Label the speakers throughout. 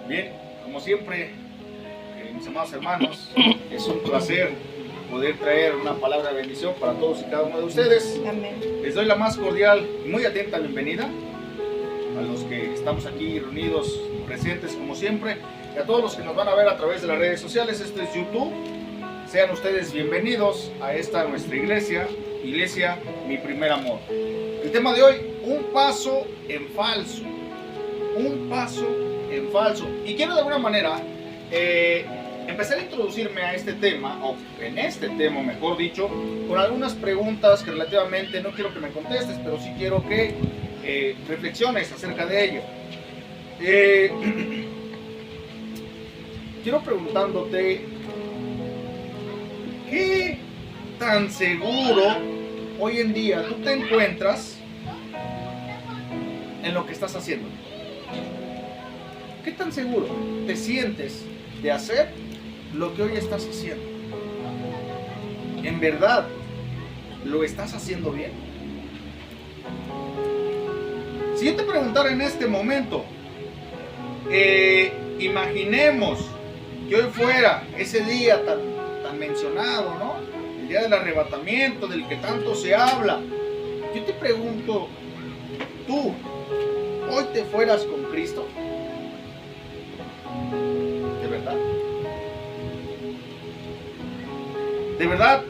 Speaker 1: Bien, como siempre, mis amados hermanos, es un placer poder traer una palabra de bendición para todos y cada uno de ustedes.
Speaker 2: Amén.
Speaker 1: Les doy la más cordial y muy atenta bienvenida a los que estamos aquí reunidos, presentes como siempre, y a todos los que nos van a ver a través de las redes sociales. Este es YouTube. Sean ustedes bienvenidos a esta nuestra iglesia, Mi Primer Amor. El tema de hoy, un paso en falso. Un paso en falso. Y quiero de alguna manera empezar a introducirme a este tema, o en este tema mejor dicho, con algunas preguntas que relativamente no quiero que me contestes, pero sí quiero que reflexiones acerca de ello. Quiero preguntándote, ¿qué tan seguro hoy en día tú te encuentras en lo que estás haciendo? ¿Qué tan seguro te sientes de hacer lo que hoy estás haciendo? ¿En verdad lo estás haciendo bien? Si yo te preguntara en este momento, imaginemos que hoy fuera ese día tan mencionado, ¿no? El día del arrebatamiento, del que tanto se habla. Yo te pregunto, ¿tú hoy te fueras con Cristo? ¿De verdad? ¿De verdad?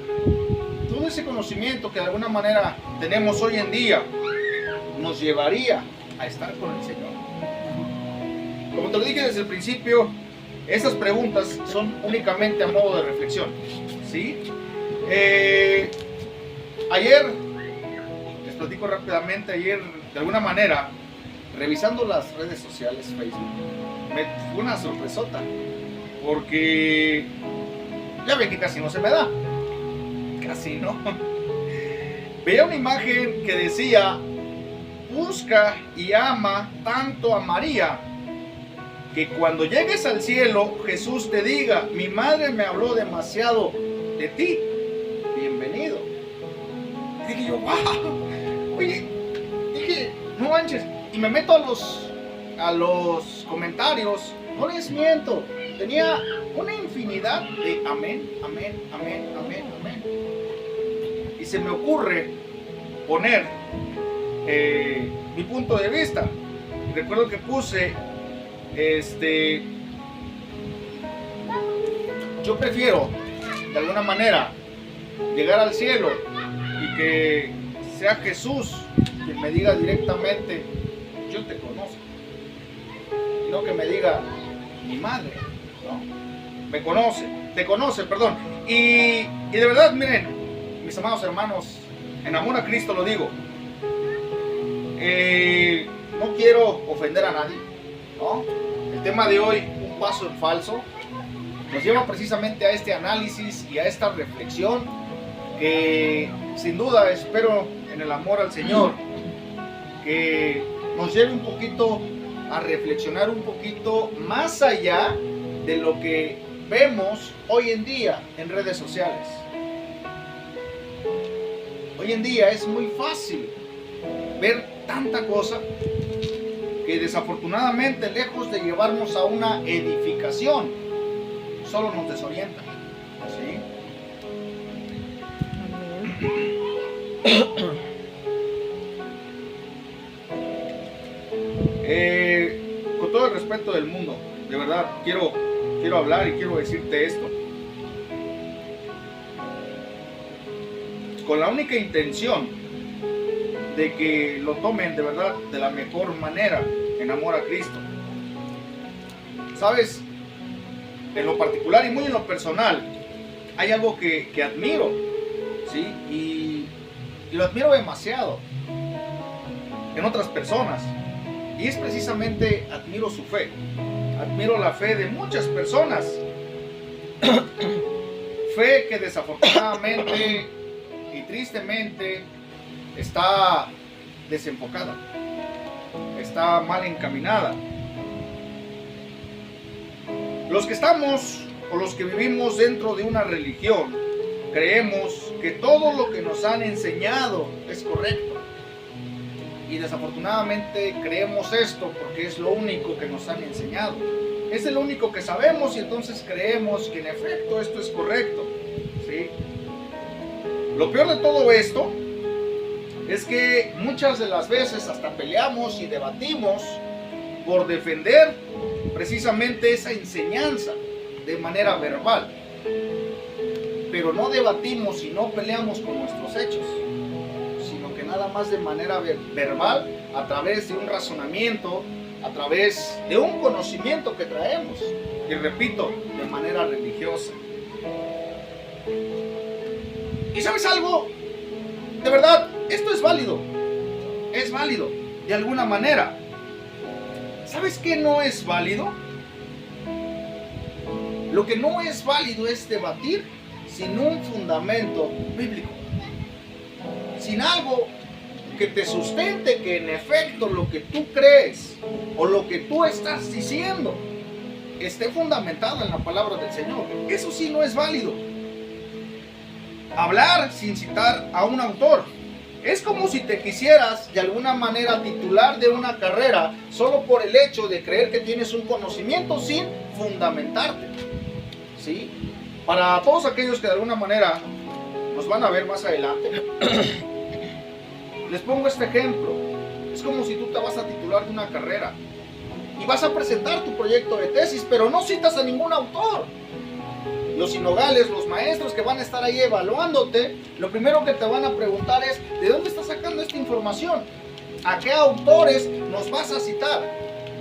Speaker 1: Todo ese conocimiento que de alguna manera tenemos hoy en día nos llevaría a estar con el Señor. Como te lo dije desde el principio, estas preguntas son únicamente a modo de reflexión, ¿sí? Ayer, les platico rápidamente, ayer de alguna manera, revisando las redes sociales, Facebook, me fue una sorpresota, porque ya ven que casi no se me da, casi no. Veía una imagen que decía: busca y ama tanto a María, que cuando llegues al cielo, Jesús te diga: mi madre me habló demasiado de ti, bienvenido. Y dije yo, wow, oye, dije, no manches, y me meto a los comentarios, no les miento, tenía una infinidad de amén, amén, amén, amén, amén. Y se me ocurre poner mi punto de vista. Recuerdo que puse, yo prefiero de alguna manera llegar al cielo y que sea Jesús quien me diga directamente: yo te conozco, y no que me diga mi madre, ¿no? Me conoce, te conoce, perdón. Y de verdad, miren, mis amados hermanos, en amor a Cristo lo digo, no quiero ofender a nadie, ¿no? El tema de hoy, un paso en falso, nos lleva precisamente a este análisis y a esta reflexión que sin duda espero en el amor al Señor que nos lleve un poquito a reflexionar un poquito más allá de lo que vemos hoy en día en redes sociales. Hoy en día es muy fácil ver tanta cosa que desafortunadamente, lejos de llevarnos a una edificación, solo nos desorienta, ¿sí? Con todo el respeto del mundo, de verdad, quiero hablar y quiero decirte esto, con la única intención de que lo tomen de verdad de la mejor manera, en amor a Cristo. Sabes, en lo particular y muy en lo personal, hay algo que admiro, ¿sí? Y lo admiro demasiado en otras personas, y es precisamente, admiro su fe, admiro la fe de muchas personas, fe que desafortunadamente y tristemente está desenfocada, está mal encaminada. Los que estamos o los que vivimos dentro de una religión creemos que todo lo que nos han enseñado es correcto. y desafortunadamente creemos esto porque es lo único que nos han enseñado. Es el único que sabemos y entonces creemos que en efecto esto es correcto, ¿sí? Lo peor de todo esto es que muchas de las veces hasta peleamos y debatimos por defender precisamente esa enseñanza de manera verbal. Pero no debatimos y no peleamos con nuestros hechos, sino que nada más de manera verbal, a través de un razonamiento, a través de un conocimiento que traemos, y repito, de manera religiosa. ¿Y sabes algo? De verdad, esto es válido de alguna manera. ¿Sabes qué no es válido? Lo que no es válido es debatir sin un fundamento bíblico, sin algo que te sustente que en efecto lo que tú crees o lo que tú estás diciendo esté fundamentado en la palabra del Señor. Eso sí no es válido. Hablar sin citar a un autor es como si te quisieras de alguna manera titular de una carrera solo por el hecho de creer que tienes un conocimiento sin fundamentarte, ¿sí? Para todos aquellos que de alguna manera nos van a ver más adelante, les pongo este ejemplo. Es como si tú te vas a titular de una carrera y vas a presentar tu proyecto de tesis, pero no citas a ningún autor. Los sinodales, los maestros que van a estar ahí evaluándote, lo primero que te van a preguntar es: ¿de dónde estás sacando esta información? ¿A qué autores nos vas a citar?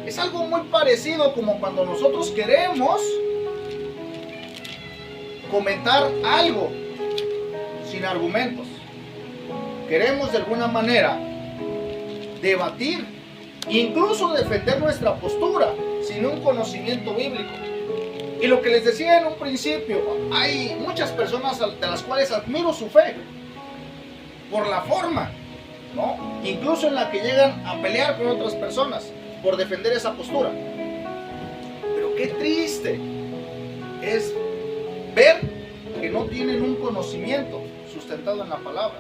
Speaker 1: Es algo muy parecido como cuando nosotros queremos comentar algo sin argumentos. Queremos de alguna manera debatir, incluso defender nuestra postura sin un conocimiento bíblico. Y lo que les decía en un principio, hay muchas personas de las cuales admiro su fe por la forma, ¿no?, incluso en la que llegan a pelear con otras personas por defender esa postura. Pero qué triste es ver que no tienen un conocimiento sustentado en la palabra.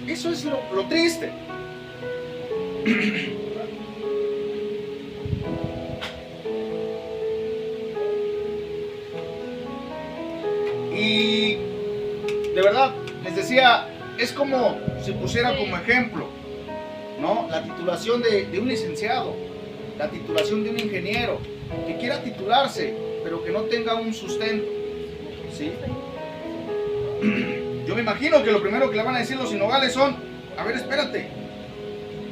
Speaker 1: Eso es lo triste. Y de verdad, les decía, es como si pusiera como ejemplo, ¿no?, la titulación de un licenciado, la titulación de un ingeniero que quiera titularse, pero que no tenga un sustento, ¿sí? Yo me imagino que lo primero que le van a decir los sinodales son: a ver, espérate,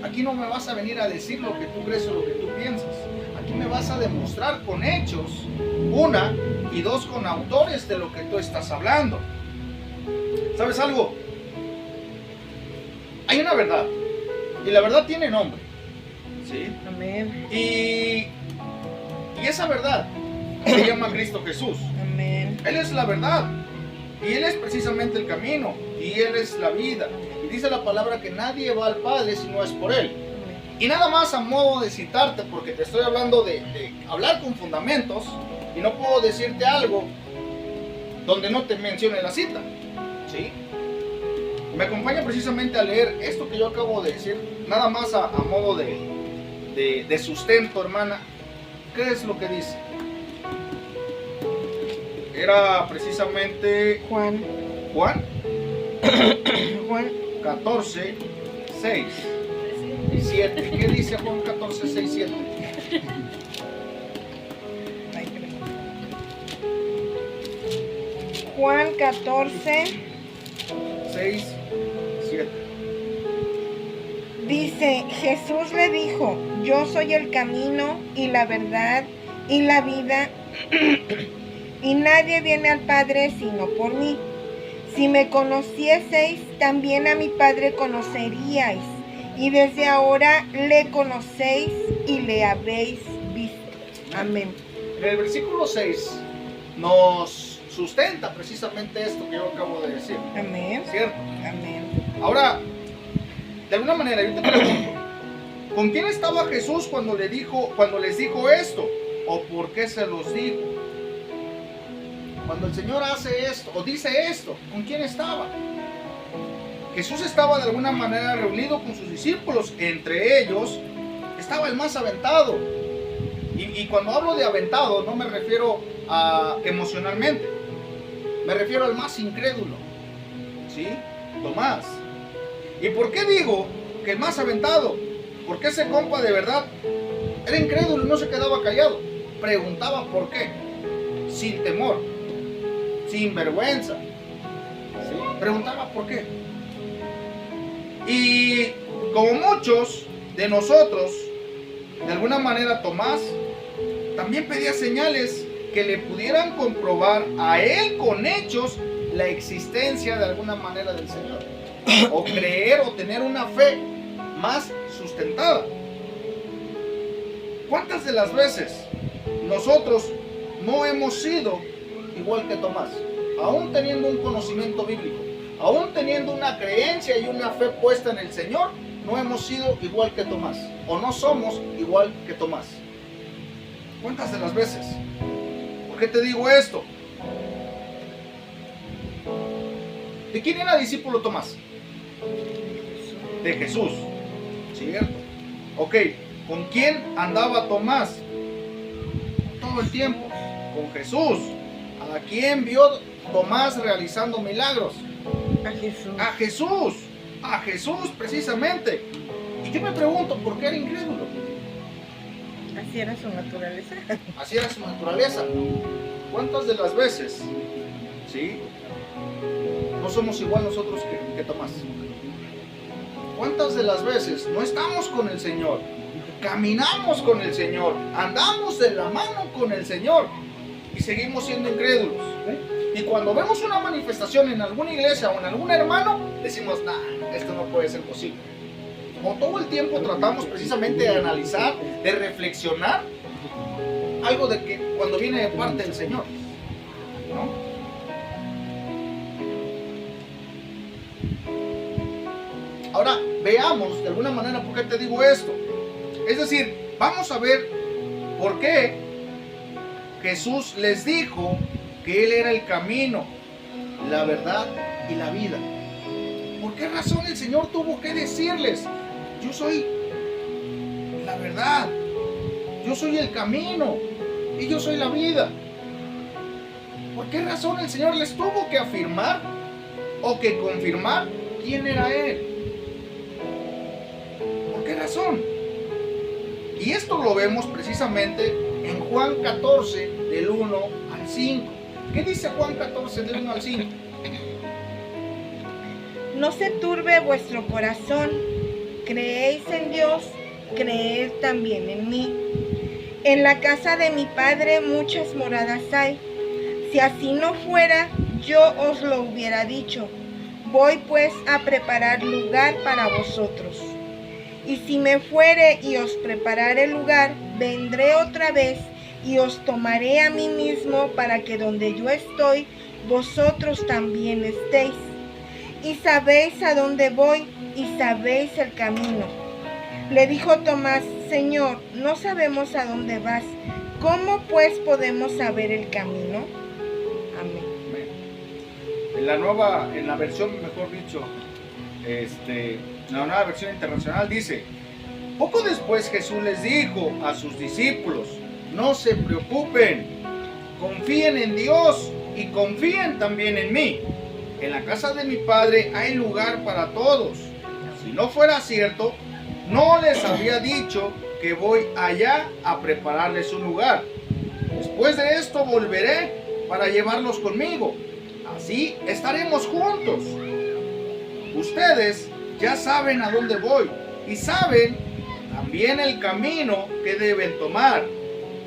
Speaker 1: aquí no me vas a venir a decir lo que tú crees o lo que tú piensas, aquí me vas a demostrar con hechos, una, y dos, con autores de lo que tú estás hablando. ¿Sabes algo? Hay una verdad, y la verdad tiene nombre, ¿sí?
Speaker 2: Amén.
Speaker 1: Y esa verdad se llama Cristo Jesús.
Speaker 2: Amén.
Speaker 1: Él es la verdad, y Él es precisamente el camino, y Él es la vida. Y dice la palabra que nadie va al Padre si no es por Él. Y nada más a modo de citarte, porque te estoy hablando de hablar con fundamentos, y no puedo decirte algo donde no te mencione la cita, ¿sí? Me acompaña precisamente a leer esto que yo acabo de decir, nada más a modo de sustento, hermana. ¿Qué es lo que dice? Era precisamente
Speaker 2: Juan
Speaker 1: Juan 14, 6 y 7. ¿Qué dice Juan 14, 6, 7?
Speaker 2: Juan 14,
Speaker 1: 6, 7.
Speaker 2: dice: Jesús le dijo: yo soy el camino y la verdad y la vida, y nadie viene al Padre sino por mí. Si me conocieseis, también a mi Padre conoceríais, y desde ahora le conocéis y le habéis visto. Amén.
Speaker 1: En el versículo 6 nos sustenta precisamente esto que yo acabo de decir,
Speaker 2: Amén.
Speaker 1: ¿cierto?
Speaker 2: Amén.
Speaker 1: Ahora, de alguna manera yo te pregunto, ¿con quién estaba Jesús cuando les dijo esto? ¿O por qué se los dijo? Cuando el Señor hace esto o dice esto, ¿con quién estaba? Jesús estaba de alguna manera reunido con sus discípulos. Entre ellos estaba el más aventado. Y cuando hablo de aventado no me refiero a emocionalmente. Me refiero al más incrédulo. ¿Sí? Tomás. ¿Y por qué digo que el más aventado? Porque ese compa de verdad era incrédulo y no se quedaba callado. Preguntaba por qué. Sin temor. Sin vergüenza. ¿Sí? Preguntaba por qué. Y como muchos de nosotros, de alguna manera Tomás también pedía señales que le pudieran comprobar a él con hechos la existencia de alguna manera del Señor. O creer o tener una fe más sustentada. ¿Cuántas de las veces nosotros no hemos sido igual que Tomás? Aún teniendo un conocimiento bíblico, aún teniendo una creencia y una fe puesta en el Señor, no hemos sido igual que Tomás, o no somos igual que Tomás. ¿Cuántas de las veces? ¿Por qué te digo esto? ¿De quién era discípulo Tomás? De Jesús, ¿cierto? Ok, ¿con quién andaba Tomás? Todo el tiempo, con Jesús. ¿A quién vio Tomás realizando milagros?
Speaker 2: A Jesús.
Speaker 1: A Jesús. A Jesús precisamente. Y yo me pregunto, ¿por qué era incrédulo?
Speaker 2: Así era su naturaleza.
Speaker 1: Así era su naturaleza. ¿Cuántas de las veces, sí, no somos igual nosotros que Tomás? ¿Cuántas de las veces no estamos con el Señor? Caminamos con el Señor, andamos de la mano con el Señor y seguimos siendo incrédulos. Y cuando vemos una manifestación en alguna iglesia o en algún hermano, decimos, nah, esto no puede ser posible. Como todo el tiempo tratamos precisamente de analizar, de reflexionar algo de que cuando viene de parte del Señor, ¿no? Ahora, veamos de alguna manera por qué te digo esto. Es decir, vamos a ver por qué Jesús les dijo que Él era el camino, la verdad y la vida. ¿Por qué razón el Señor tuvo que decirles, yo soy la verdad, yo soy el camino y yo soy la vida? ¿Por qué razón el Señor les tuvo que afirmar o que confirmar quién era Él? ¿Por qué razón? Y esto lo vemos precisamente en Juan 14, del 1 al 5. ¿Qué dice Juan 14, del 1 al 5?
Speaker 2: No se turbe vuestro corazón. Creéis en Dios, creed también en mí. En la casa de mi Padre muchas moradas hay. Si así no fuera, yo os lo hubiera dicho. Voy pues a preparar lugar para vosotros. Y si me fuere y os preparare lugar, vendré otra vez y os tomaré a mí mismo, para que donde yo estoy, vosotros también estéis. Y sabéis a dónde voy y sabéis el camino. Le dijo Tomás, Señor, no sabemos a dónde vas. ¿Cómo pues podemos saber el camino? Amén.
Speaker 1: En la versión, mejor dicho, la nueva versión internacional dice, poco después Jesús les dijo a sus discípulos, no se preocupen, confíen en Dios y confíen también en mí. En la casa de mi Padre hay lugar para todos. Si no fuera cierto, no les habría dicho que voy allá a prepararles un lugar. Después de esto volveré para llevarlos conmigo. Así estaremos juntos. Ustedes ya saben a dónde voy y saben también el camino que deben tomar.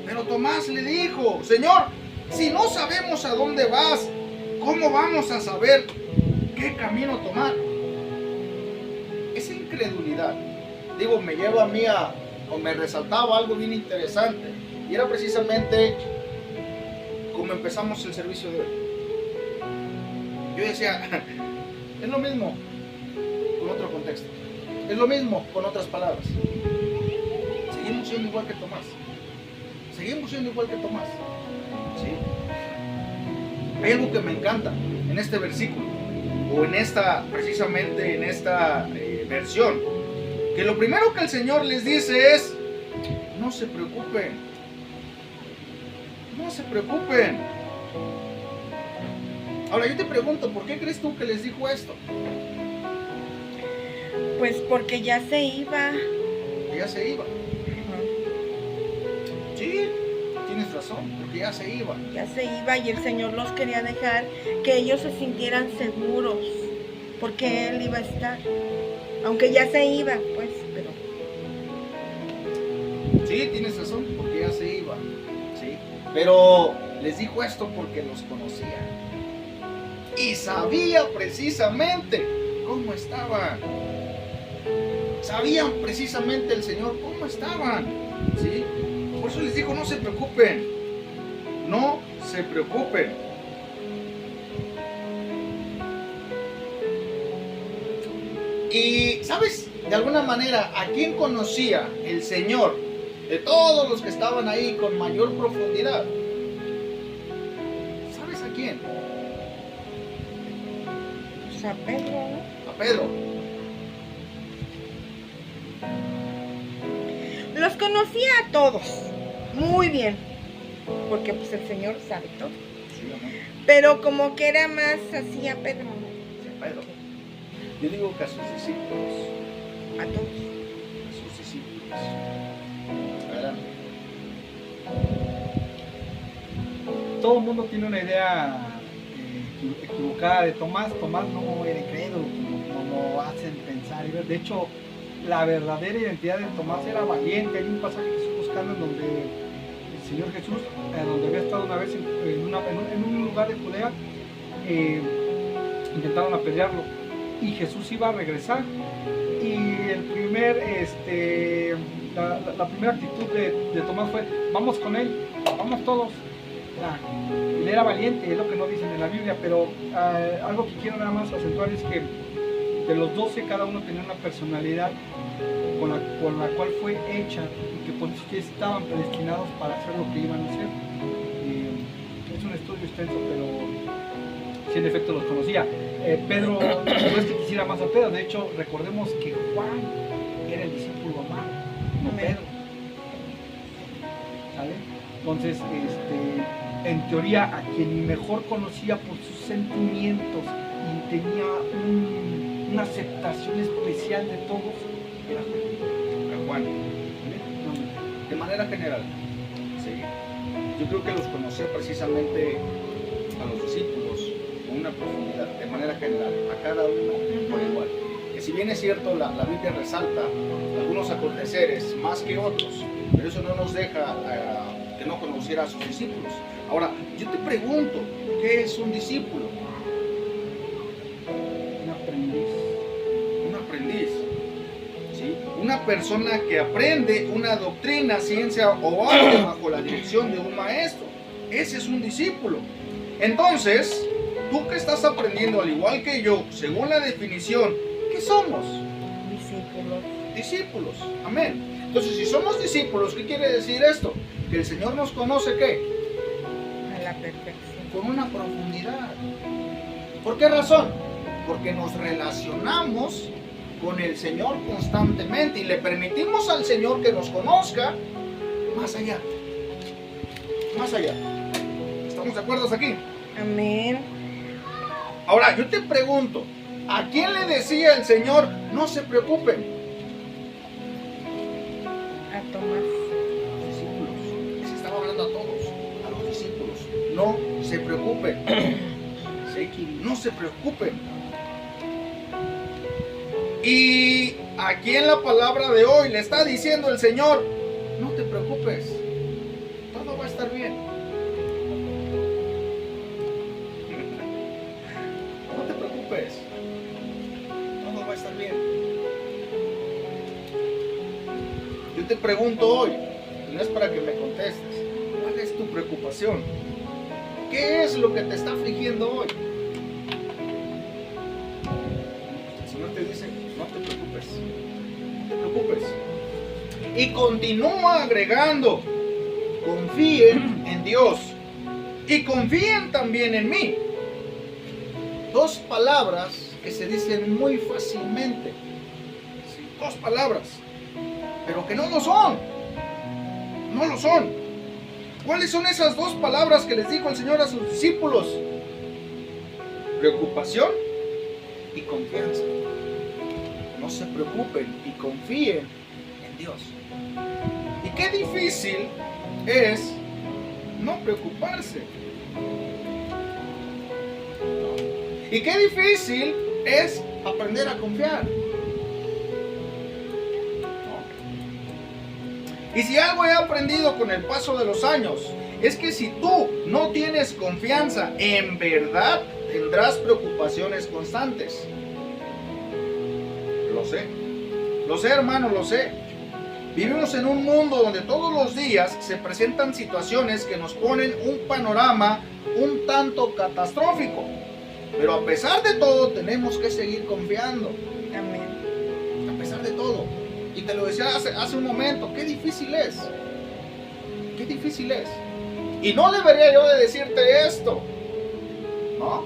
Speaker 1: Pero Tomás le dijo, Señor, si no sabemos a dónde vas, ¿cómo vamos a saber qué camino tomar? Esa incredulidad, me lleva a mí o me resaltaba algo bien interesante. Y era precisamente como empezamos el servicio de hoy. Yo decía, es lo mismo con otro contexto. Es lo mismo con otras palabras. Seguimos siendo igual que Tomás. Seguimos siendo igual que Tomás. ¿Sí? Hay algo que me encanta en este versículo. o en esta, precisamente en esta versión, que lo primero que el Señor les dice es: no se preocupen, no se preocupen. Ahora yo te pregunto, ¿por qué crees tú que les dijo esto?
Speaker 2: Pues porque ya se iba.
Speaker 1: Ya se iba. Sí, tienes razón, porque ya se iba.
Speaker 2: Ya se iba y el Señor los quería dejar que ellos se sintieran seguros, porque Él iba a estar. Aunque ya se iba, pues, pero...
Speaker 1: Sí, tienes razón, porque ya se iba. Sí, pero les dijo esto porque los conocía. Y sabía precisamente cómo estaban. Sabían precisamente el Señor cómo estaban. ¿Sí? Por eso les dijo: no se preocupen. No se preocupen. Y, ¿sabes? De alguna manera, ¿a quién conocía el Señor de todos los que estaban ahí con mayor profundidad? ¿Sabes a quién?
Speaker 2: Pues a Pedro, ¿no?
Speaker 1: A Pedro.
Speaker 2: Los conocía a todos, muy bien, porque pues el Señor sabe todo.
Speaker 1: Sí, amor.
Speaker 2: Pero como que era más así a Pedro, ¿no?
Speaker 1: Sí, a Pedro. Yo digo que a sus discípulos.
Speaker 2: A todos.
Speaker 1: A sus discípulos. Adelante.
Speaker 3: Todo el mundo tiene una idea equivocada de Tomás. Tomás no era incrédulo, como hacen pensar. De hecho, la verdadera identidad de Tomás era valiente. Hay un pasaje que estoy buscando en donde el Señor Jesús, donde había estado una vez en un lugar de Judea, intentaron apedrearlo y Jesús iba a regresar. Y el primer, la primera actitud de Tomás fue: vamos con él, vamos todos. Él era valiente, es lo que no dicen en la Biblia, pero algo que quiero nada más acentuar es que de los 12 cada uno tenía una personalidad con la cual fue hecha y que por eso ya estaban predestinados para hacer lo que iban a hacer. Es un estudio extenso, pero sí, en efecto los conocía. Pedro, no es que quisiera más a Pedro, de hecho recordemos que Juan era el discípulo amado, no Pedro. ¿Sale? Entonces, en teoría, a quien mejor conocía por sus sentimientos y tenía una aceptación especial de todos, era Juan.
Speaker 1: Juan. De manera general, sí. Yo creo que los conocía precisamente a los discípulos con una profundidad, de manera general, a cada uno por igual. Que si bien es cierto, la Biblia resalta algunos aconteceres más que otros, pero eso no nos deja que no conociera a sus discípulos. Ahora, yo te pregunto, ¿qué es un discípulo?
Speaker 3: Un aprendiz.
Speaker 1: Un aprendiz. ¿Sí? Una persona que aprende una doctrina, ciencia o arte bajo la dirección de un maestro. Ese es un discípulo. Entonces, tú que estás aprendiendo al igual que yo, según la definición, ¿qué somos?
Speaker 2: Discípulos.
Speaker 1: Discípulos. Amén. Entonces, si somos discípulos, ¿qué quiere decir esto? Que el Señor nos conoce, ¿qué?
Speaker 2: A la perfección.
Speaker 1: Con una profundidad. ¿Por qué razón? Porque nos relacionamos con el Señor constantemente y le permitimos al Señor que nos conozca más allá. Más allá. ¿Estamos de acuerdo aquí?
Speaker 2: Amén.
Speaker 1: Ahora, yo te pregunto, ¿a quién le decía el Señor: no se preocupen?
Speaker 2: A Tomás.
Speaker 1: A los discípulos. Se estaba hablando a todos, a los discípulos. No se preocupen. Sí, no se preocupen. Y aquí en la palabra de hoy le está diciendo el Señor: no te preocupes, todo va a estar bien. No te preocupes, todo va a estar bien. Yo te pregunto hoy, no es para que me contestes, ¿cuál es tu preocupación? ¿Qué es lo que te está afligiendo hoy? El Señor te dice: no te preocupes, no te preocupes. Y continúa agregando: confíen en Dios y confíen también en mí. Dos palabras que se dicen muy fácilmente. Sí, 2 palabras, pero que no lo son. No lo son. ¿Cuáles son esas 2 palabras que les dijo el Señor a sus discípulos? Preocupación y confianza. No se preocupen y confíen en Dios. Y qué difícil es no preocuparse. Y qué difícil es aprender a confiar. Y si algo he aprendido con el paso de los años, es que si tú no tienes confianza, en verdad tendrás preocupaciones constantes. Lo sé hermano, lo sé. Vivimos en un mundo donde todos los días se presentan situaciones que nos ponen un panorama un tanto catastrófico. Pero a pesar de todo tenemos que seguir confiando.
Speaker 2: Amén.
Speaker 1: A pesar de todo. Y te lo decía hace un momento, qué difícil es. Qué difícil es. Y no debería yo de decirte esto, ¿no?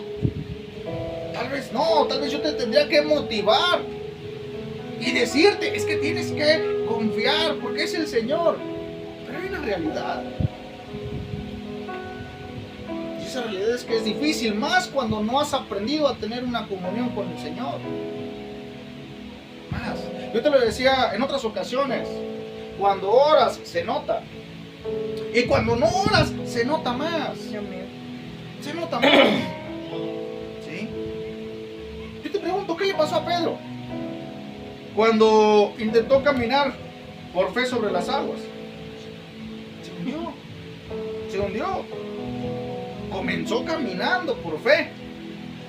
Speaker 1: Tal vez no, tal vez yo te tendría que motivar y decirte, es que tienes que confiar porque es el Señor. Pero hay una realidad. Y esa realidad es que es difícil, más cuando no has aprendido a tener una comunión con el Señor. Más. Yo te lo decía en otras ocasiones, cuando oras se nota. Y cuando no oras se nota más. Se nota más. ¿Sí? Yo te pregunto, ¿qué le pasó a Pedro? Cuando intentó caminar por fe sobre las aguas. Se hundió. Se hundió. Comenzó caminando por fe.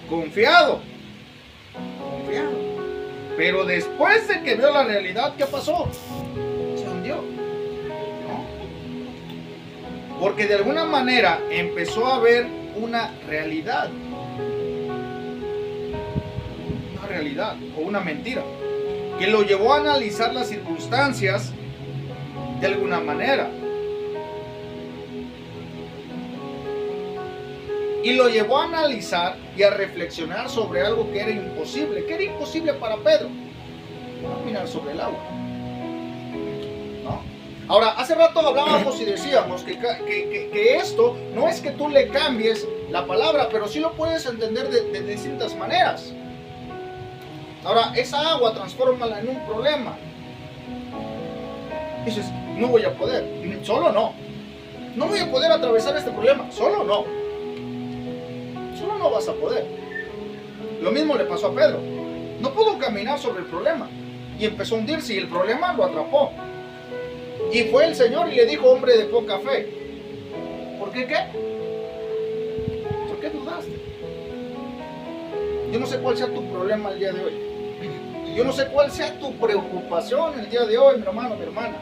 Speaker 1: Confiado. Confiado. Pero después de que vio la realidad, ¿qué pasó? Se hundió. ¿No? Porque de alguna manera empezó a ver una realidad. Una realidad o una mentira. Que lo llevó a analizar las circunstancias de alguna manera. Y lo llevó a analizar y a reflexionar sobre algo que era imposible. ¿Qué era imposible para Pedro? Caminar sobre el agua. ¿No? Ahora, hace rato hablábamos y decíamos que esto no es que tú le cambies la palabra, pero sí lo puedes entender de distintas maneras. Ahora, esa agua transfórmala en un problema. Dices, no voy a poder. Solo no. No voy a poder atravesar este problema. Solo no. Solo no vas a poder. Lo mismo le pasó a Pedro. No pudo caminar sobre el problema. Y empezó a hundirse y el problema lo atrapó. Y fue el Señor y le dijo, hombre de poca fe. ¿Por qué qué? ¿Por qué dudaste? Yo no sé cuál sea tu problema el día de hoy. Yo no sé cuál sea tu preocupación el día de hoy, mi hermano, mi hermana.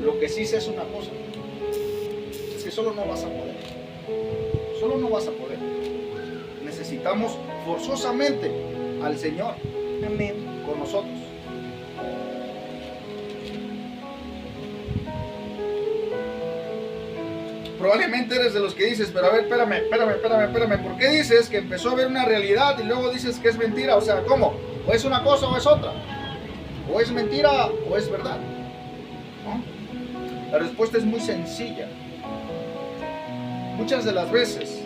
Speaker 1: Lo que sí sé es una cosa. Es que solo no vas a poder. Solo no vas a poder. Necesitamos forzosamente al Señor.
Speaker 2: Amén.
Speaker 1: Con nosotros. Probablemente eres de los que dices, pero a ver, espérame, ¿por qué dices que empezó a ver una realidad y luego dices que es mentira? O sea, ¿cómo? ¿O es una cosa o es otra? ¿O es mentira o es verdad? ¿No? La respuesta es muy sencilla. Muchas de las veces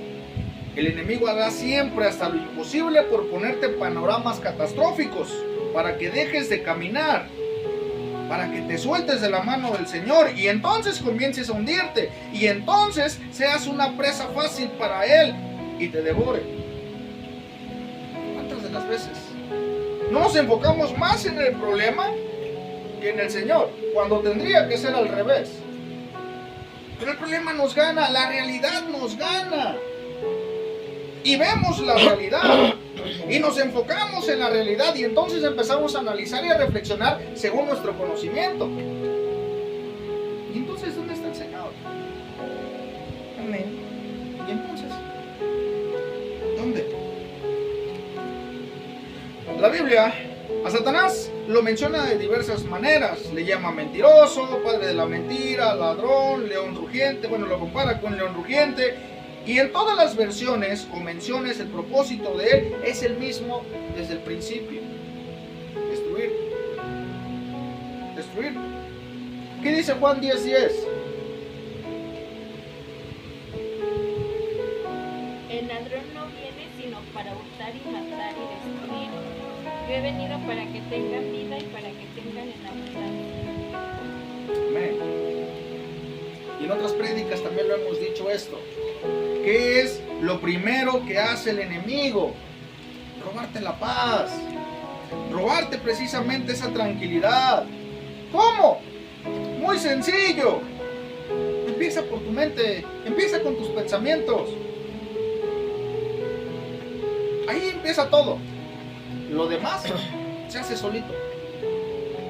Speaker 1: el enemigo hará siempre hasta lo imposible por ponerte panoramas catastróficos para que dejes de caminar, para que te sueltes de la mano del Señor y entonces comiences a hundirte y entonces seas una presa fácil para Él y te devore. ¿Cuántas de las veces no nos enfocamos más en el problema que en el Señor, cuando tendría que ser al revés? Pero el problema nos gana, la realidad nos gana. Y vemos la realidad y nos enfocamos en la realidad y entonces empezamos a analizar y a reflexionar según nuestro conocimiento. ¿Y entonces dónde está el Señor?
Speaker 2: Amén.
Speaker 1: ¿Y entonces? ¿Dónde? La Biblia a Satanás lo menciona de diversas maneras. Le llama mentiroso, padre de la mentira, ladrón, león rugiente. Bueno, lo compara con león rugiente. Y en todas las versiones o menciones el propósito de él es el mismo desde el principio. Destruir. Destruir. ¿Qué dice Juan 10:10?
Speaker 4: El ladrón no viene sino para hurtar y matar y destruir. Yo he venido para que tengan vida y para que tengan en abundancia.
Speaker 1: Amén. Y en otras prédicas también lo hemos dicho esto. ¿Qué es lo primero que hace el enemigo? Robarte la paz. Robarte precisamente esa tranquilidad. ¿Cómo? Muy sencillo. Empieza por tu mente. Empieza con tus pensamientos. Ahí empieza todo. Lo demás se hace solito.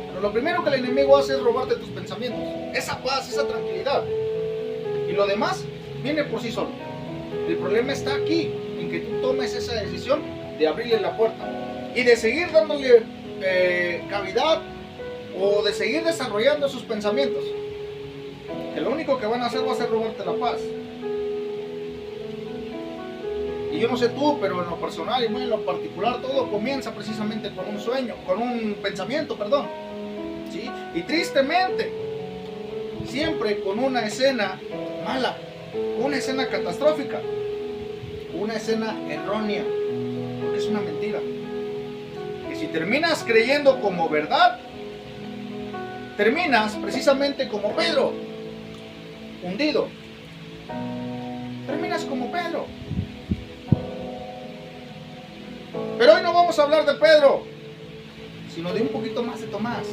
Speaker 1: Pero lo primero que el enemigo hace es robarte tus pensamientos. Esa paz, esa tranquilidad. Y lo demás viene por sí solo. El problema está aquí, en que tú tomes esa decisión de abrirle la puerta y de seguir dándole cavidad o de seguir desarrollando sus pensamientos. Que lo único que van a hacer va a ser robarte la paz. Y yo no sé tú, pero en lo personal y muy en lo particular, todo comienza precisamente con un sueño, con un pensamiento, perdón. ¿Sí? Y tristemente, siempre con una escena mala, una escena catastrófica, una escena errónea, porque es una mentira. Que si terminas creyendo como verdad, terminas precisamente como Pedro, hundido. Terminas como Pedro. Pero hoy no vamos a hablar de Pedro, sino de un poquito más de Tomás.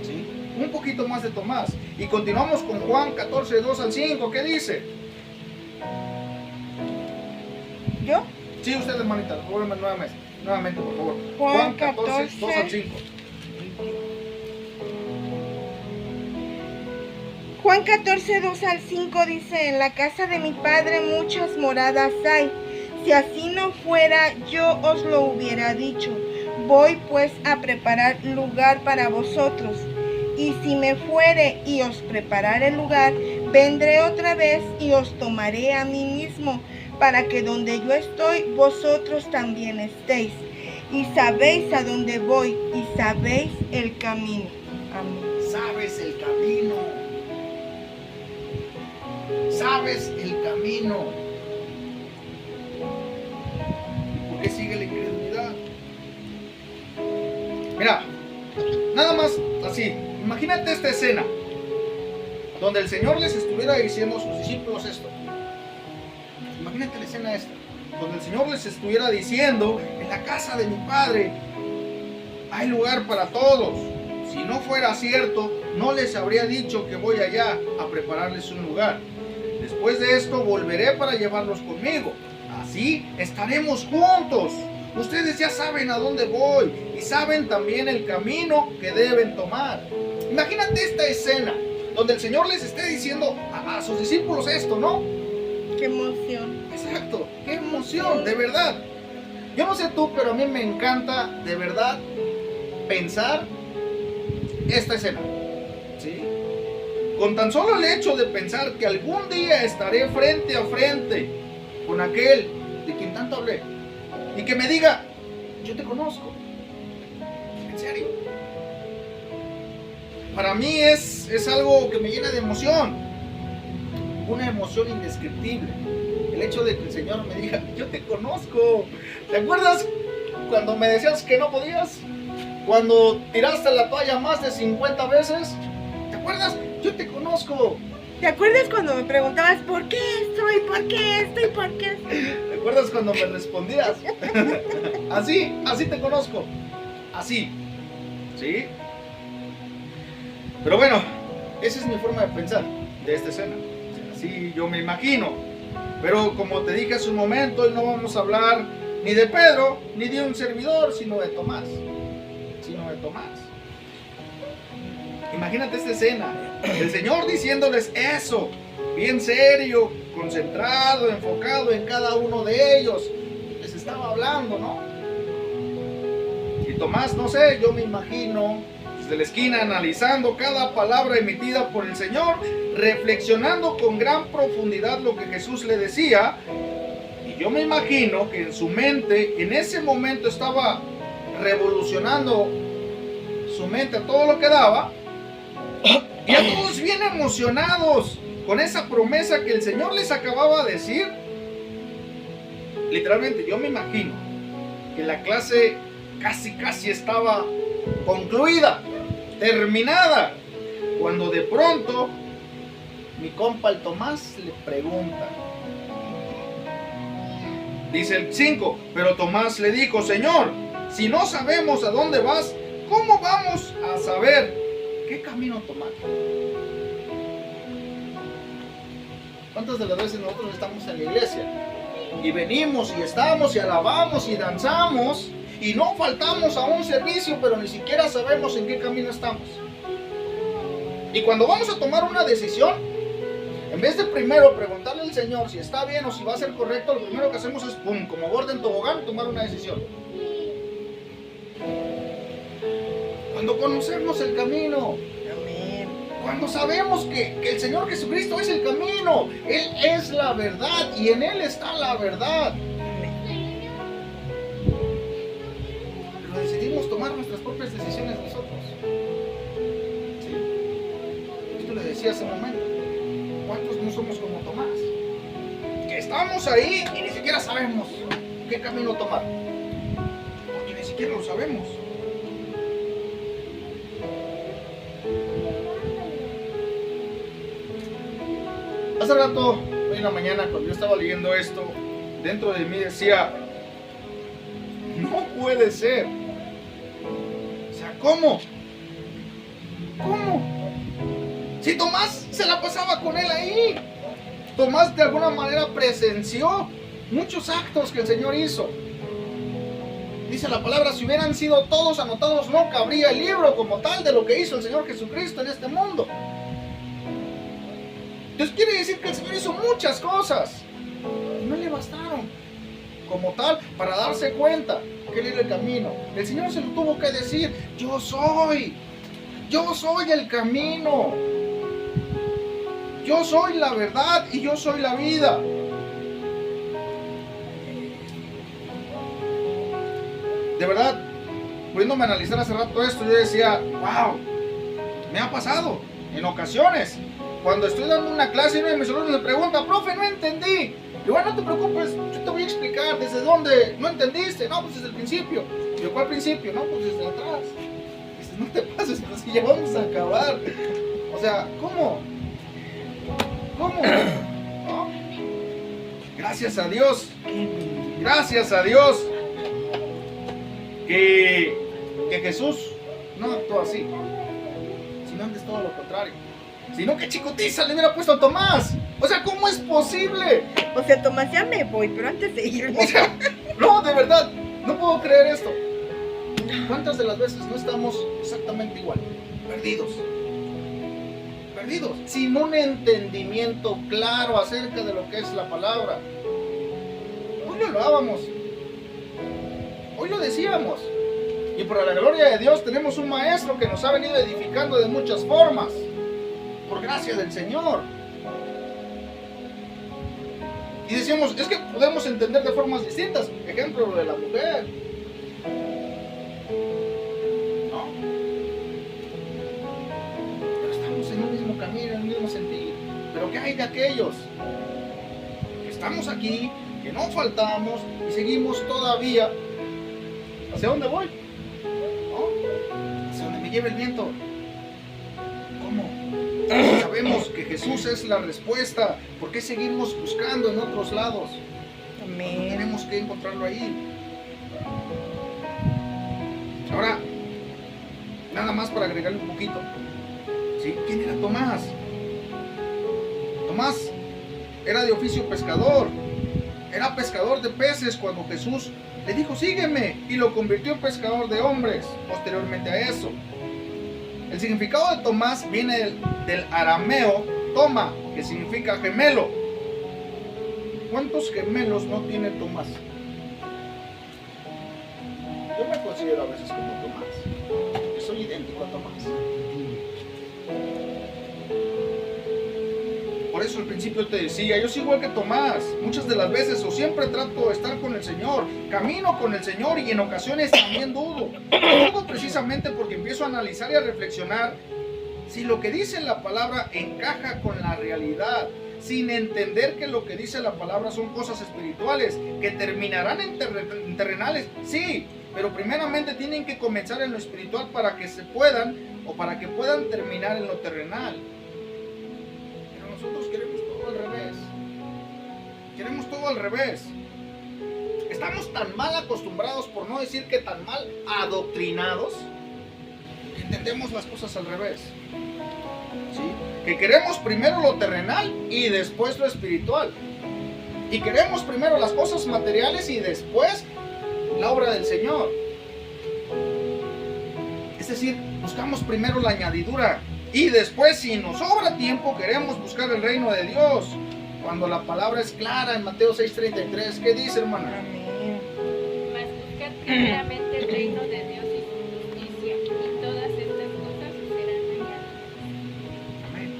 Speaker 1: ¿Sí? Un poquito más de Tomás. Y continuamos con Juan 14, 2 al 5. ¿Qué dice?
Speaker 2: ¿Yo?
Speaker 1: Sí, usted, hermanita, nuevamente, por favor.
Speaker 2: Juan 14,
Speaker 1: 2 al 5.
Speaker 2: Juan 14, 2 al 5 dice: en la casa de mi padre muchas moradas hay. Si así no fuera, yo os lo hubiera dicho. Voy pues a preparar lugar para vosotros. Y si me fuere y os preparare lugar, vendré otra vez y os tomaré a mí mismo, para que donde yo estoy, vosotros también estéis. Y sabéis a dónde voy, y sabéis el camino. Amén.
Speaker 1: Sabes el camino. Sabes el camino. ¿Por qué sigue la incredulidad? Mira, nada más así. Imagínate esta escena donde el Señor les estuviera diciendo a sus discípulos esto. Imagínate la escena esta, donde el Señor les estuviera diciendo: en la casa de mi Padre hay lugar para todos. Si no fuera cierto, no les habría dicho que voy allá a prepararles un lugar. Después de esto volveré para llevarlos conmigo. Así estaremos juntos. Ustedes ya saben a dónde voy y saben también el camino que deben tomar. Imagínate esta escena donde el Señor les esté diciendo a sus discípulos esto, ¿no?
Speaker 2: Qué emoción.
Speaker 1: Exacto, qué emoción, de verdad. Yo no sé tú, pero a mí me encanta de verdad pensar esta escena, ¿sí? Con tan solo el hecho de pensar que algún día estaré frente a frente con aquel de quien tanto hablé y que me diga: yo te conozco. En serio. Para mí es algo que me llena de emoción, una emoción indescriptible. El hecho de que el Señor me diga: yo te conozco. ¿Te acuerdas cuando me decías que no podías? Cuando tiraste la toalla más de 50 veces. ¿Te acuerdas? Yo te conozco.
Speaker 2: ¿Te acuerdas cuando me preguntabas por qué esto y por qué esto y por qué esto?
Speaker 1: ¿Te acuerdas cuando me respondías? Así te conozco. Así. ¿Sí? Pero bueno, esa es mi forma de pensar de esta escena. Así yo me imagino. Pero como te dije hace un momento, hoy no vamos a hablar ni de Pedro, ni de un servidor, sino de Tomás. Imagínate esta escena. El Señor diciéndoles eso, bien serio, concentrado, enfocado en cada uno de ellos. Les estaba hablando, ¿no? Y Tomás, no sé, yo me imagino desde la esquina, analizando cada palabra emitida por el Señor, reflexionando con gran profundidad lo que Jesús le decía. Y yo me imagino que en su mente, en ese momento estaba revolucionando su mente a todo lo que daba, y a todos bien emocionados con esa promesa que el Señor les acababa de decir. Literalmente, yo me imagino que la clase casi estaba concluida, terminada, cuando de pronto mi compa el Tomás le pregunta. Dice el 5, pero Tomás le dijo: Señor, si no sabemos a dónde vas, ¿cómo vamos a saber qué camino tomar? ¿Cuántas de las veces nosotros estamos en la iglesia y venimos y estamos y alabamos y danzamos y no faltamos a un servicio, pero ni siquiera sabemos en qué camino estamos? Y cuando vamos a tomar una decisión, en vez de primero preguntarle al Señor si está bien o si va a ser correcto, lo primero que hacemos es, pum, como gordo en tobogán, tomar una decisión. Cuando conocemos el camino,
Speaker 2: Amén.
Speaker 1: cuando sabemos que el Señor Jesucristo es el camino, Él es la verdad y en Él está la verdad. Pero decidimos tomar nuestras propias decisiones nosotros. ¿Sí? Esto le decía hace un momento. ¿Cuántos no somos como Tomás? Que estamos ahí y ni siquiera sabemos qué camino tomar. Porque ni siquiera lo sabemos. Hace rato, hoy en la mañana, cuando yo estaba leyendo esto, dentro de mí decía, no puede ser. O sea, ¿cómo? ¿Cómo? Si Tomás se la pasaba con él ahí. Tomás de alguna manera presenció muchos actos que el Señor hizo. Dice la palabra, si hubieran sido todos anotados, no cabría el libro como tal de lo que hizo el Señor Jesucristo en este mundo. Entonces quiere decir que el Señor hizo muchas cosas y no le bastaron como tal para darse cuenta que Él era el camino. El Señor se lo tuvo que decir: yo soy el camino, yo soy la verdad y yo soy la vida. De verdad, pudiéndome analizar hace rato esto, yo decía, wow, me ha pasado en ocasiones. Cuando estoy dando una clase y uno de mis alumnos me pregunta, profe, no entendí. Y bueno, no te preocupes, yo te voy a explicar desde dónde no entendiste. No, pues desde el principio. ¿Y cuál principio? No, pues desde atrás. Dices, no te pases, pero si ya vamos a acabar. O sea, ¿cómo? ¿Cómo? ¿No? Gracias a Dios. Gracias a Dios. Que Jesús no actuó así, sino antes todo lo contrario. Sino que chicotiza le hubiera puesto a Tomás. O sea, ¿cómo es posible?
Speaker 2: O sea, Tomás, ya me voy, pero antes de irme.
Speaker 1: O sea, no, de verdad, no puedo creer esto. ¿Cuántas de las veces no estamos exactamente igual? Perdidos. Perdidos. Sin un entendimiento claro acerca de lo que es la palabra. Hoy lo hablábamos. Hoy lo decíamos. Y por la gloria de Dios tenemos un maestro que nos ha venido edificando de muchas formas. Por gracia del Señor. Y decíamos, es que podemos entender de formas distintas. Ejemplo, lo de la mujer. ¿No? Pero estamos en el mismo camino, en el mismo sentido. Pero ¿qué hay de aquellos que estamos aquí, que no faltamos y seguimos todavía? ¿Hacia dónde voy? ¿No? Hacia donde me lleve el viento. ¿Cómo? Sabemos que Jesús es la respuesta. ¿Por qué seguimos buscando en otros lados?
Speaker 2: Amén.
Speaker 1: Tenemos que encontrarlo ahí. Ahora, nada más para agregarle un poquito. ¿Sí? ¿Quién era Tomás? Tomás era de oficio pescador. Era pescador de peces cuando Jesús le dijo, sígueme, y lo convirtió en pescador de hombres. Posteriormente a eso, el significado de Tomás viene del arameo toma, que significa gemelo. ¿Cuántos gemelos no tiene Tomás? Yo me considero a veces como Tomás. Yo soy idéntico. suficiente, ¿cuánto más? Por eso al principio te decía, yo soy igual que Tomás, muchas de las veces o siempre trato de estar con el Señor, camino con el Señor y en ocasiones también dudo. Dudo precisamente porque empiezo a analizar y a reflexionar si lo que dice la palabra encaja con la realidad, sin entender que lo que dice la palabra son cosas espirituales, que terminarán en terrenales, sí, pero primeramente tienen que comenzar en lo espiritual para que se puedan, o para que puedan terminar en lo terrenal. Pero nosotros queremos todo al revés. Queremos todo al revés. Estamos tan mal acostumbrados, por no decir que tan mal adoctrinados, que entendemos las cosas al revés. ¿Sí? Que queremos primero lo terrenal y después lo espiritual. Y queremos primero las cosas materiales y después la obra del Señor. Es decir, buscamos primero la añadidura y después, si nos sobra tiempo, queremos buscar el reino de Dios. Cuando la palabra es clara en Mateo 6:33, ¿qué dice, hermana?
Speaker 2: Amén.
Speaker 4: Mas buscar primeramente el reino de Dios y su justicia, y todas estas cosas serán añadidas.
Speaker 1: Amén.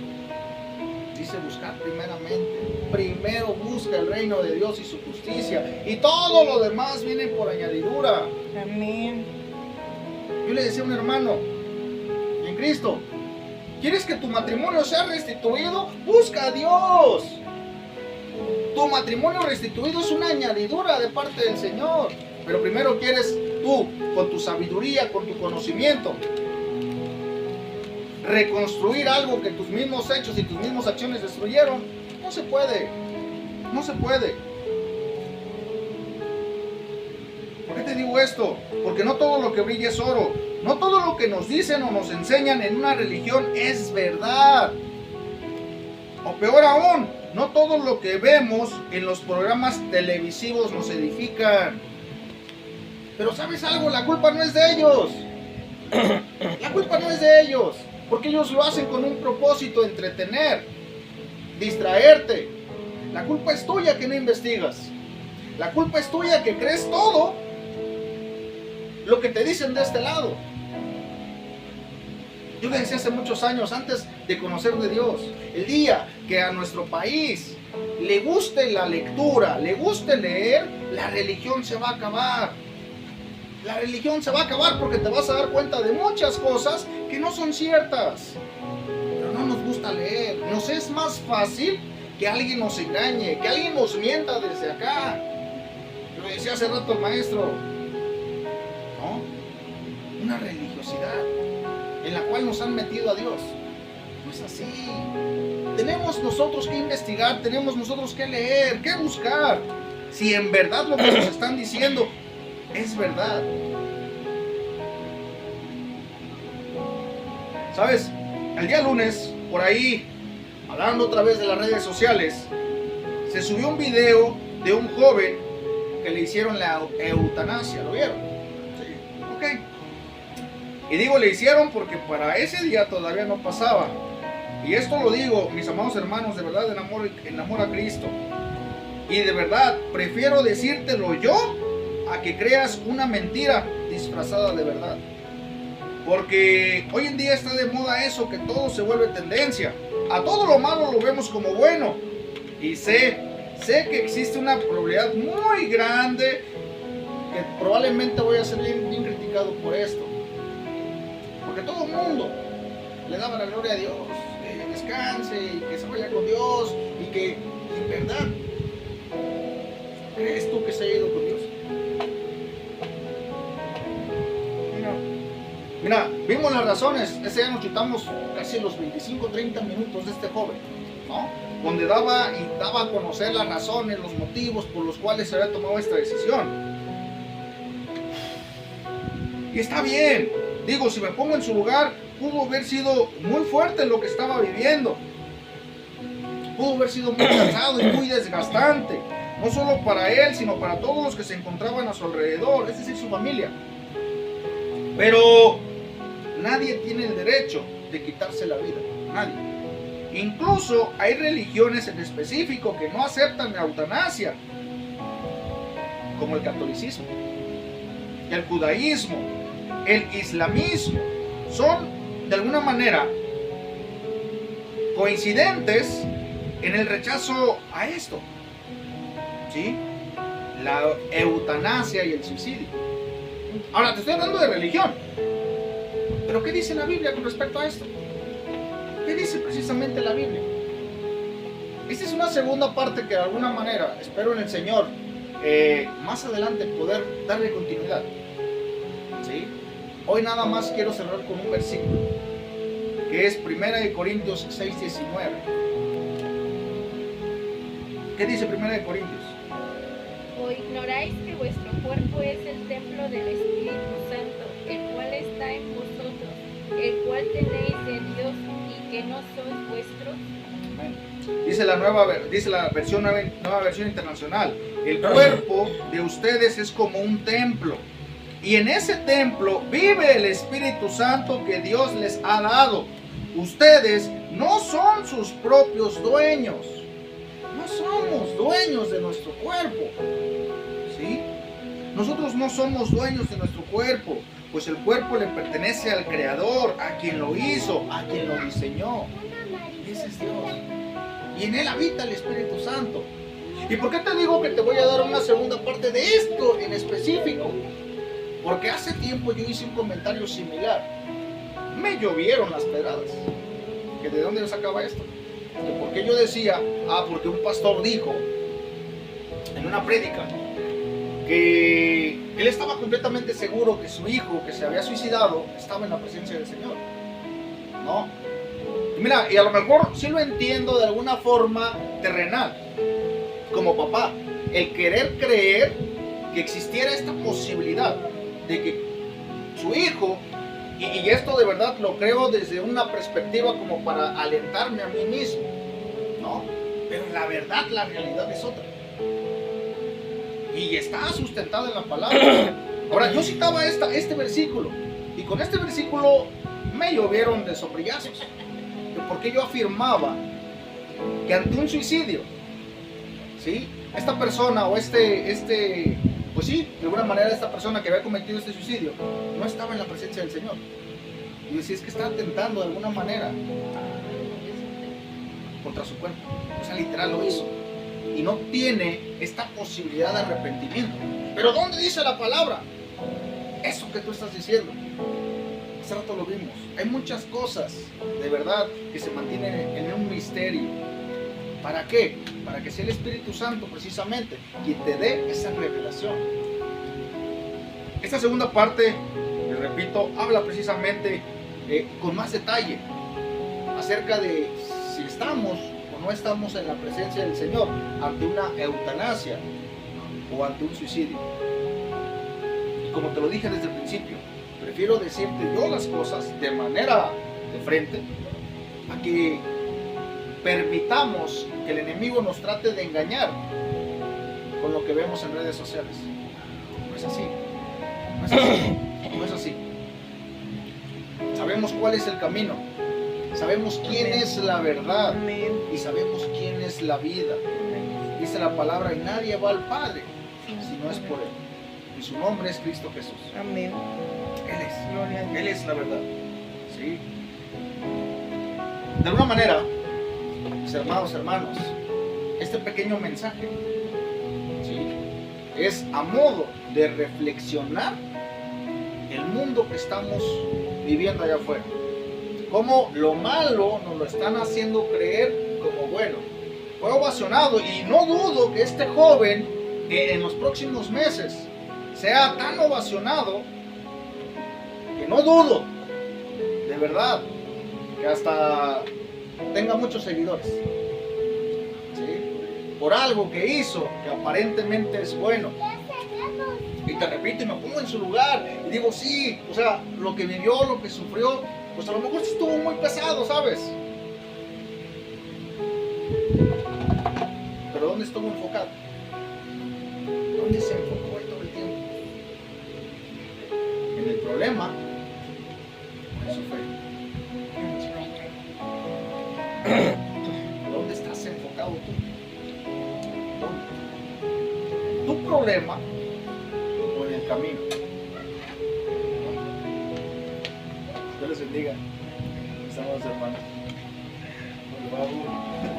Speaker 1: Dice buscar primeramente. Primero busca el reino de Dios y su justicia, y todo lo demás viene por añadidura.
Speaker 2: Amén.
Speaker 1: Yo le decía a un hermano en Cristo, ¿quieres que tu matrimonio sea restituido? Busca a Dios. Tu matrimonio restituido es una añadidura de parte del Señor. Pero primero quieres tú, con tu sabiduría, con tu conocimiento, reconstruir algo que tus mismos hechos y tus mismas acciones destruyeron. No se puede. No se puede. ¿Por qué te digo esto? Porque no todo lo que brilla es oro. No todo lo que nos dicen o nos enseñan en una religión es verdad. O peor aún, no todo lo que vemos en los programas televisivos nos edifican. Pero ¿sabes algo? La culpa no es de ellos. La culpa no es de ellos. Porque ellos lo hacen con un propósito: entretener, distraerte. La culpa es tuya que no investigas. La culpa es tuya que crees todo lo que te dicen de este lado. Yo le decía hace muchos años, antes de conocer de Dios, el día que a nuestro país le guste la lectura, le guste leer, la religión se va a acabar. La religión se va a acabar porque te vas a dar cuenta de muchas cosas que no son ciertas. Pero no nos gusta leer. Nos es más fácil que alguien nos engañe, que alguien nos mienta desde acá. Yo le decía hace rato al maestro, ¿no? Una religiosidad en la cual nos han metido a Dios. No es así. Tenemos nosotros que investigar, tenemos nosotros que leer, que buscar. Si en verdad lo que nos están diciendo es verdad. ¿Sabes? El día lunes, por ahí, hablando otra vez de las redes sociales, se subió un video de un joven que le hicieron la eutanasia. ¿Lo vieron? Sí. Ok. Y digo le hicieron porque para ese día todavía no pasaba. Y esto lo digo, mis amados hermanos, de verdad en amor a Cristo. Y de verdad, prefiero decírtelo yo a que creas una mentira disfrazada de verdad. Porque hoy en día está de moda eso, que todo se vuelve tendencia. A todo lo malo lo vemos como bueno. Y sé que existe una probabilidad muy grande que probablemente voy a ser bien criticado por esto. Porque todo el mundo le daba la gloria a Dios, que descanse y que se vaya con Dios y que en verdad, ¿crees tú que se ha ido con Dios?
Speaker 2: No.
Speaker 1: Mira, vimos las razones. Ese día nos chutamos casi los 25-30 minutos de este joven, ¿no? Donde daba a conocer las razones, los motivos por los cuales se había tomado esta decisión. Y está bien. Digo, si me pongo en su lugar, pudo haber sido muy fuerte lo que estaba viviendo. Pudo haber sido muy cansado y muy desgastante. No solo para él, sino para todos los que se encontraban a su alrededor, es decir, su familia. Pero nadie tiene el derecho de quitarse la vida. Nadie. Incluso hay religiones en específico que no aceptan la eutanasia, como el catolicismo, el judaísmo, el islamismo. son de alguna manera coincidentes en el rechazo a esto, ¿sí? La eutanasia y el suicidio. Ahora te estoy hablando de religión, pero ¿qué dice la Biblia con respecto a esto? ¿Qué dice precisamente la Biblia? Esta es una segunda parte que de alguna manera espero en el Señor más adelante poder darle continuidad, ¿sí? Hoy nada más quiero cerrar con un versículo que es 1 Corintios 6:19. ¿Qué dice 1 Corintios?
Speaker 4: ¿O ignoráis que vuestro cuerpo es el templo del Espíritu Santo, el cual está en vosotros, el cual tenéis de Dios y que no sois vuestros?
Speaker 1: Dice la nueva versión internacional: el cuerpo de ustedes es como un templo, y en ese templo vive el Espíritu Santo que Dios les ha dado. Ustedes no son sus propios dueños. No somos dueños de nuestro cuerpo, ¿sí? Nosotros no somos dueños de nuestro cuerpo, pues el cuerpo le pertenece al Creador, a quien lo hizo, a quien lo diseñó. Ese es Dios. Y en Él habita el Espíritu Santo. ¿Y por qué te digo que te voy a dar una segunda parte de esto en específico? Porque hace tiempo yo hice un comentario similar. Me llovieron las pedradas. ¿Que de dónde sacaba esto? Porque yo decía, porque un pastor dijo en una prédica que él estaba completamente seguro que su hijo que se había suicidado estaba en la presencia del Señor, ¿no? Y mira, y a lo mejor sí lo entiendo de alguna forma terrenal, como papá, el querer creer que existiera esta posibilidad de que su hijo, y esto de verdad lo creo desde una perspectiva como para alentarme a mí mismo, ¿no? Pero la verdad, la realidad es otra. Y está sustentada en la palabra. Ahora, yo citaba este versículo, y con este versículo me llovieron de sobrillazos. Porque yo afirmaba que ante un suicidio, ¿sí? Esta persona o pues sí, de alguna manera esta persona que había cometido este suicidio no estaba en la presencia del Señor. Y decía, es que está atentando de alguna manera contra su cuerpo. O sea, literal lo hizo. Y no tiene esta posibilidad de arrepentimiento. Pero ¿dónde dice la palabra? Eso que tú estás diciendo. Hace rato lo vimos. Hay muchas cosas, de verdad, que se mantienen en un misterio. ¿Para qué? Para que sea el Espíritu Santo, precisamente, quien te dé esa revelación. Esta segunda parte, les repito, habla precisamente con más detalle acerca de si estamos o no estamos en la presencia del Señor ante una eutanasia o ante un suicidio. Y como te lo dije desde el principio, prefiero decirte yo las cosas de manera de frente a que permitamos que el enemigo nos trate de engañar con lo que vemos en redes sociales. No es así. No es así. No es así. Sabemos cuál es el camino. Sabemos quién es la verdad. Y sabemos quién es la vida. Dice la palabra, y nadie va al Padre si no es por Él. Y su nombre es Cristo Jesús.
Speaker 2: Amén.
Speaker 1: Él es la verdad. ¿Sí? De alguna manera, mis hermanos, este pequeño mensaje, ¿sí?, es a modo de reflexionar el mundo que estamos viviendo allá afuera. Cómo lo malo nos lo están haciendo creer como bueno. Fue ovacionado y no dudo que este joven en los próximos meses sea tan ovacionado que no dudo, de verdad, que hasta tenga muchos seguidores, ¿sí?, por algo que hizo que aparentemente es bueno. Y te repito, y me pongo en su lugar y digo, sí, o sea, lo que vivió, lo que sufrió, pues a lo mejor estuvo muy pesado, ¿sabes? Pero ¿dónde estuvo enfocado? ¿Dónde se enfocó todo el tiempo? ¿En el problema o en su fe? ¿Dónde estás enfocado tú? ¿Dónde? ¿Tu problema o en el camino? De Dios les bendiga. Mis amados hermanos. Por favor.